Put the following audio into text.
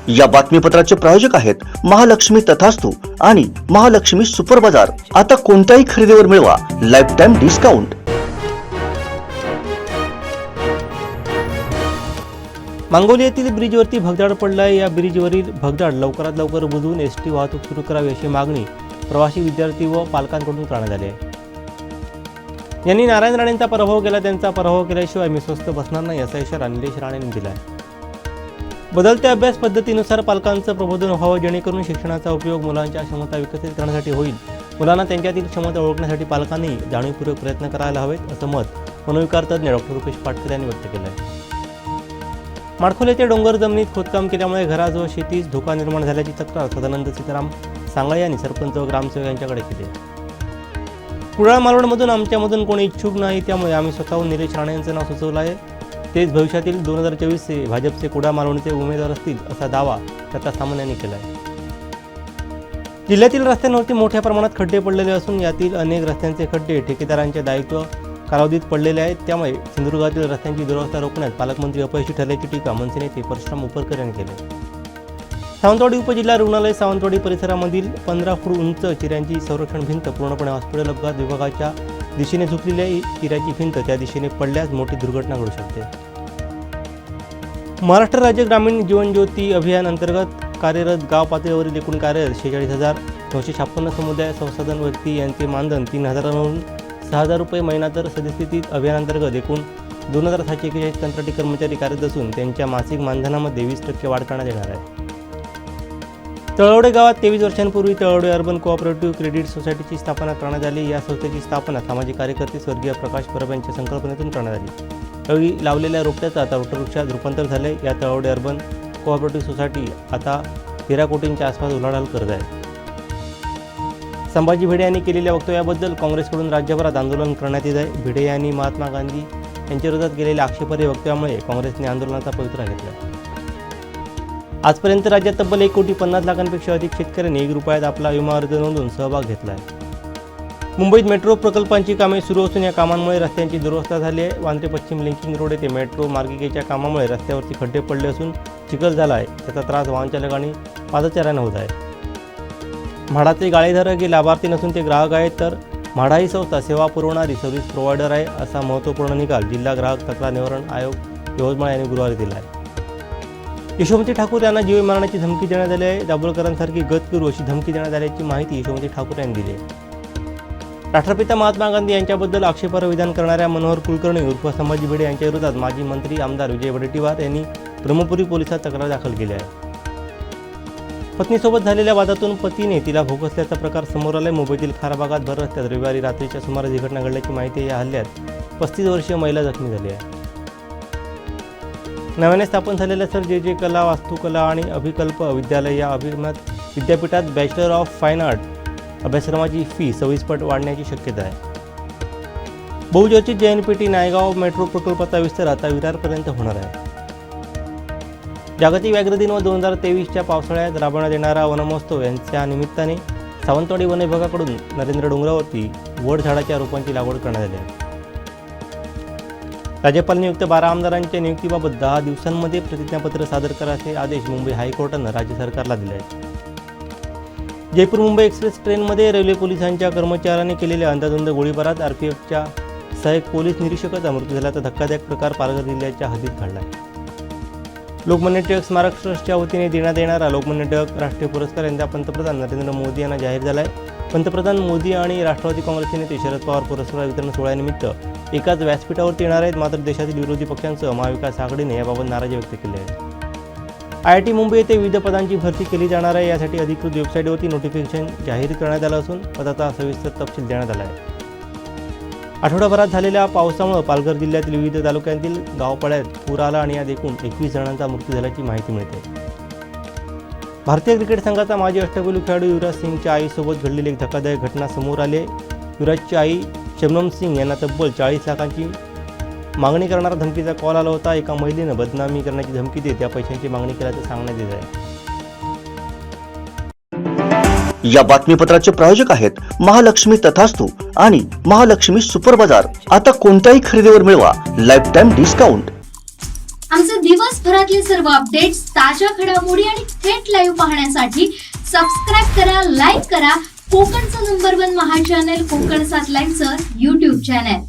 या बातमीपत्राचे प्रायोजक आहेत महालक्ष्मी तथास्तु आणि महालक्ष्मी सुपर बाजार। आता कोणत्याही खरेदीवर मिळवा लाईफ टाइम डिस्काउंट। मांगोली येथील ब्रिजवरती भगदाड पडलाय। या ब्रिजवरील भगदाड लवकरात लवकर बुजवून एसटी वाहतूक सुरू करावी अशी मागणी प्रवासी विद्यार्थी व पालकांकडून करण्यात आली आहे। यांनी नारायण राणेंचा पराभव केला, त्यांचा पराभव केल्याशिवाय मी स्वस्थ बसणार नाही असा इशारा निलेश राणेंनी दिला आहे। बदलत्या अभ्यास पद्धतीनुसार पालकांचं प्रबोधन व्हावं, जेणेकरून शिक्षणाचा उपयोग मुलांच्या क्षमता विकसित करण्यासाठी होईल। मुलांना त्यांच्यातील क्षमता ओळखण्यासाठी पालकांनी जाणीवपूर्वक प्रयत्न करायला हवेत असं मत मनोविकार तज्ज्ञ डॉक्टर रुपेश पाटकर यांनी व्यक्त केलं आहे। माडखोल येथे डोंगर जमिनीत खोदकाम केल्यामुळे घरास व शेतीस धोका निर्माण झाल्याची तक्रार सदानंद सीताराम सांगळे यांनी सरपंच व ग्रामसेवक यांच्याकडे केली आहे। कुडाळ मालवणमधून आमच्यामधून कोणी इच्छुक नाही, त्यामुळे आम्ही स्वतःहून निलेश राणे यांचं नाव सुचवलं आहे। तेच भविष्यातील 2024चे भाजपचे कुडाळ मालवणचे उमेदवार असतील असा दावा दत्ता सामंत यांनी केला आहे। जिल्ह्यातील रस्त्यांवरती मोठ्या प्रमाणात खड्डे पडलेले असून यातील अनेक रस्त्यांचे खड्डे ठेकेदारांच्या दायित्व कालावधीत पडलेले आहेत, त्यामुळे सिंधुदुर्गातील रस्त्यांची दुरवस्था रोखण्यात पालकमंत्री अपयशी ठरल्याची टीका मनसे नेते परशुराम उपरकर यांनी केली। सावंतवाडी उपजिल्हा रुग्णालय सावंतवाडी परिसरामधील 15 फूट उंच चिऱ्यांची संरक्षण भिंत पूर्णपणे हॉस्पिटल अपघात विभागाच्या दिशेने झुकलेली आहे। चिऱ्याची भिंत त्या दिशेने पडल्यास मोठी दुर्घटना घडू शकते। महाराष्ट्र राज्य ग्रामीण जीवन ज्योती अभियान अंतर्गत कार्यरत गाव पातळीवरील एकूण कार्यरत 46,956 समुदाय संसाधन व्यक्ती यांचे मानधन 3,000वरून 6,000 रुपये महिना, तर सद्यस्थितीत अभियानांतर्गत एकूण 2,741 कंत्राटी कर्मचारी कार्यरत असून त्यांच्या मासिक मानधनामध्ये 20% वाढ करण्यात येणार आहे। तळवडे गावात 23 वर्षांपूर्वी तळवडे अर्बन कोऑपरेटिव्ह क्रेडिट सोसायटीची स्थापना करण्यात आली। या संस्थेची स्थापना सामाजिक कार्यकर्ते स्वर्गीय प्रकाश परब यांच्या संकल्पनेतून करण्यात आली। त्यावेळी लावलेल्या रोपट्याचं आता वृक्षात रूपांतर झाले। या तळवडे अर्बन कोऑपरेटिव्ह सोसायटी आता 13 कोटींच्या आसपास उलाढाल करत आहे। संभाजी भिडे यांनी केलेल्या वक्तव्याबद्दल काँग्रेसकडून राज्यभरात आंदोलन करण्यात येत आहे। भिडे यांनी महात्मा गांधी यांच्या विरोधात केलेल्या आक्षेपार्ह वक्तव्यामुळे काँग्रेसने आंदोलनाचा पवित्रा घेतला। आजपर्यंत राज्यात तब्बल 1,50,00,000पेक्षा अधिक शेतकऱ्यांनी 1 रुपयात आपला विमा अर्ज नोंदवून सहभाग घेतला आहे। मुंबईत मेट्रो प्रकल्पांची कामे सुरू असून या कामांमुळे रस्त्यांची दुरवस्था झाली आहे। वांद्रे पश्चिम लिंकिंग रोड येथे मेट्रो मार्गिकेच्या कामामुळे रस्त्यावरती खड्डे पडले असून चिखल झाला आहे। त्याचा त्रास वाहनचालक आणि पादचाऱ्यांना होत आहे। म्हाडाचे गाळेधारक हे लाभार्थी नसून ते ग्राहक आहेत, तर म्हाडा ही संस्था सेवा पुरवणारी सर्व्हिस प्रोव्हायडर आहे असा महत्त्वपूर्ण निकाल जिल्हा ग्राहक तक्रार निवारण आयोग यवतमाळ यांनी गुरुवारी दिला आहे। यशोमती ठाकूर यांना जीवे मारण्याची धमकी देण्यात आली आहे। दाभोळकरांसारखी गत करू अशी धमकी देण्यात आल्याची माहिती यशोमती ठाकूर यांनी दिली आहे। राष्ट्रपिता महात्मा गांधी यांच्याबद्दल आक्षेपार्ह विधान करणाऱ्या मनोहर कुलकर्णी उर्फ संभाजी भिडे यांच्या विरोधात माजी मंत्री आमदार विजय वडेट्टीवार यांनी ब्रह्मपुरी पोलिसात तक्रार दाखल केली आहे। पत्नीसोबत झालेल्या वादातून पतीने तिला भोगसल्याचा प्रकार समोर आलाय। मुंबईतील खार भागात भर रस्त्यात रविवारी रात्रीच्या सुमारास ही घटना घडल्याची माहिती आहे। या हल्ल्यात 35 वर्षीय महिला जखमी झाली आहे। नव्याने स्थापन झालेल्या सर जे जे कला वास्तुकला आणि अभिकल्प विद्यालय या अभिमत विद्यापीठात बॅचलर ऑफ फाईन आर्ट अभ्यासक्रमाची फी 26 पट वाढण्याची शक्यता आहे। बहुचर्चित JNPT नायगाव मेट्रो प्रकल्पाचा विस्तार आता विरारपर्यंत होणार आहे। जागतिक व्याघ्र दिन व 2023च्या पावसाळ्यात राबवण्यात येणारा वनमहोत्सव यांच्या निमित्ताने सावंतवाडी वन विभागाकडून नरेंद्र डोंगरावरती वड झाडाच्या रोपांची लागवड करण्यात आली आहे। राज्यपाल नियुक्त 12 आमदारांच्या नियुक्तीबाबत 10 दिवसांमध्ये प्रतिज्ञापत्र सादर करायचे आदेश मुंबई हायकोर्टानं राज्य सरकारला दिले आहेत। जयपूर मुंबई एक्सप्रेस ट्रेनमध्ये रेल्वे पोलिसांच्या कर्मचाऱ्याने केलेल्या अंधाधुंद गोळीबारात RPFच्या सहाय्यक पोलीस निरीक्षकाचा मृत्यू झाल्याचा धक्कादायक प्रकार पालघर जिल्ह्याच्या हद्दीत घडला आहे। लोकमान्य टिळक स्मारक ट्रस्टच्या वतीने देण्यात येणारा लोकमान्य टिळक राष्ट्रीय पुरस्कार यंदा पंतप्रधान नरेंद्र मोदी यांना जाहीर झाला आहे। पंतप्रधान मोदी आणि राष्ट्रवादी काँग्रेसचे नेते शरद पवार पुरस्कार वितरण सोहळ्यानिमित्त एकाच व्यासपीठावरती येणार आहेत, मात्र देशातील विरोधी पक्षांसह महाविकास आघाडीने याबाबत नाराजी व्यक्त केली आहे। IIT मुंबई येथे विविध पदांची भरती केली जाणार आहे। यासाठी अधिकृत वेबसाईटवरती नोटिफिकेशन जाहीर करण्यात आलं असून पदाचा सविस्तर तपशील देण्यात आला आहे। आठवडाभरात झालेल्या पावसामुळे पालघर जिल्ह्यातील विविध तालुक्यांतील गावपाड्यात पूर आला आणि यात एकूण 21 जणांचा मृत्यू झाल्याची माहिती मिळते। भारतीय क्रिकेट संघाचा माजी अष्टपैलू खेळाडू युवराज सिंगच्या आईसोबत घडलेली एक धक्कादायक घटना समोर आली आहे। युवराजची आई शबनम सिंग यांना तब्बल 40 लाखांची मागणी करणारा धमकीचा कॉल आला होता। एका महिलेनं बदनामी करण्याची धमकी देत या पैशांची मागणी केल्याचं सांगण्यात येत आहे। या बातमीपत्राचे प्रायोजक आहेत महालक्ष्मी तथास्तु आणि महालक्ष्मी सुपर बाजार। आता कोणत्याही खरेदीवर मिळवा लाईफ टाइम डिस्काउंट। आमचे दिवसभरातले सर्व अपडेट्स, ताज्या घडामोडी आणि थेट लाईव्ह पाहण्यासाठी सबस्क्राईब करा, लाईक करा कोकणचं नंबर 1 महा चॅनल कोकण 7 लाईव्हचं YouTube चॅनल.